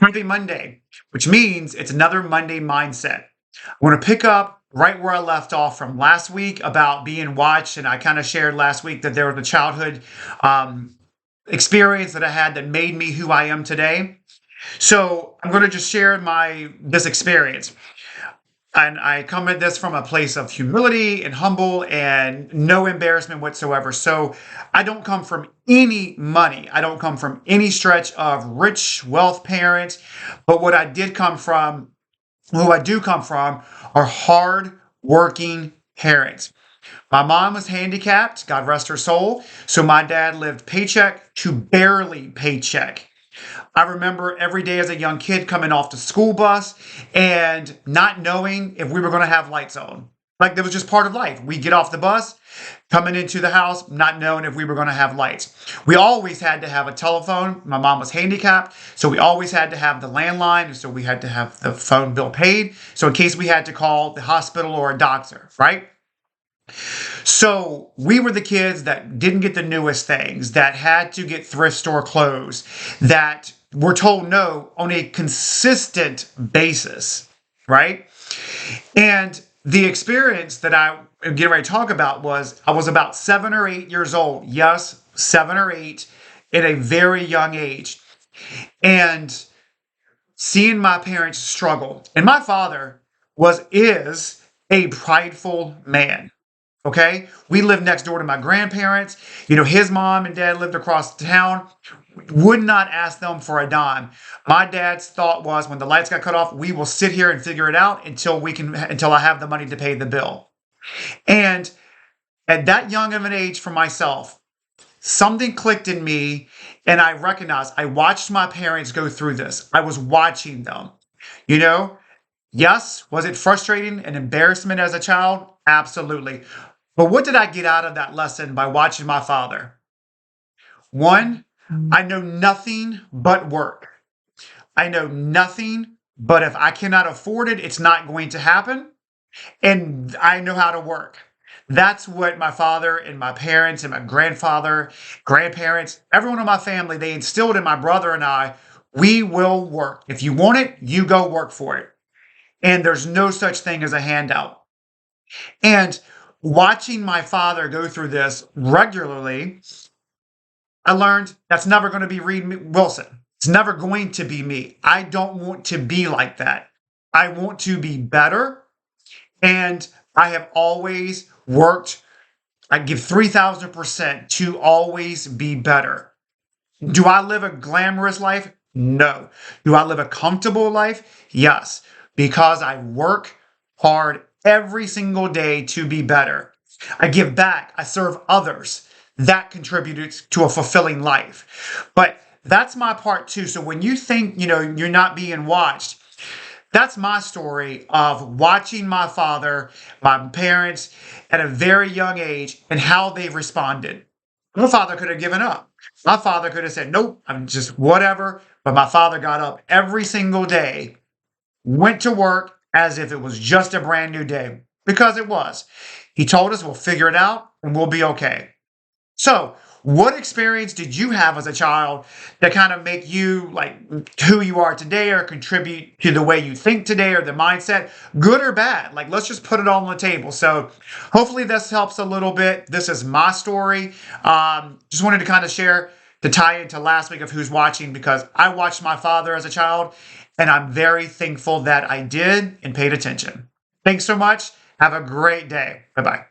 Happy Monday, which means it's another Monday mindset. I want to pick up right where I left off from last week about being watched. And I kind of shared last week that there was a childhood um, experience that I had that made me who I am today. So I'm going to just share my this experience. And I come at this from a place of humility and humble and no embarrassment whatsoever. So I don't come from any money. I don't come from any stretch of rich wealth parents. But what I did come from, who I do come from, are hard working parents. My mom was handicapped, God rest her soul. So my dad lived paycheck to barely paycheck. I remember every day as a young kid coming off the school bus and not knowing if we were going to have lights on. Like that was just part of life. We get off the bus, coming into the house, not knowing if we were going to have lights. We always had to have a telephone. My mom was handicapped, so we always had to have the landline, so we had to have the phone bill paid. So in case we had to call the hospital or a doctor, right? So we were the kids that didn't get the newest things, that had to get thrift store clothes, that were told no on a consistent basis, right? And the experience that I am getting ready to talk about was I was about 7 or 8 years old. Yes, 7 or 8 at a very young age. And seeing my parents struggle. And my father is a prideful man. Okay. We lived next door to my grandparents. His mom and dad lived across the town. Would not ask them for a dime. My dad's thought was when the lights got cut off, we will sit here and figure it out until I have the money to pay the bill. And at that young of an age for myself, something clicked in me and I recognized I watched my parents go through this. I was watching them. You know, yes, was it frustrating and embarrassment as a child? Absolutely. But what did I get out of that lesson by watching my father? One, I know nothing but work. I know nothing but if I cannot afford it, it's not going to happen. And I know how to work. That's what my father and my parents and my grandfather, grandparents, everyone in my family, they instilled in my brother and I. We will work. If you want it, you go work for it. And there's no such thing as a handout. And watching my father go through this regularly, I learned that's never going to be Reed Wilson. It's never going to be me. I don't want to be like that. I want to be better. And I have always worked, I give 3,000% to always be better. Do I live a glamorous life? No. Do I live a comfortable life? Yes, because I work hard every single day to be better. I give back. I serve others. That contributes to a fulfilling life. But that's my part too. So when you think, you're not being watched, that's my story of watching my father, my parents at a very young age and how they responded. My father could have given up. My father could have said, nope, I'm just whatever. But my father got up every single day, went to work as if it was just a brand new day, because it was. He told us we'll figure it out and we'll be okay. So, what experience did you have as a child that kind of make you like who you are today or contribute to the way you think today or the mindset, good or bad? Like, let's just put it all on the table. So, hopefully, this helps a little bit. This is my story. Just wanted to kind of share to tie into last week of who's watching because I watched my father as a child and I'm very thankful that I did and paid attention. Thanks so much. Have a great day. Bye bye.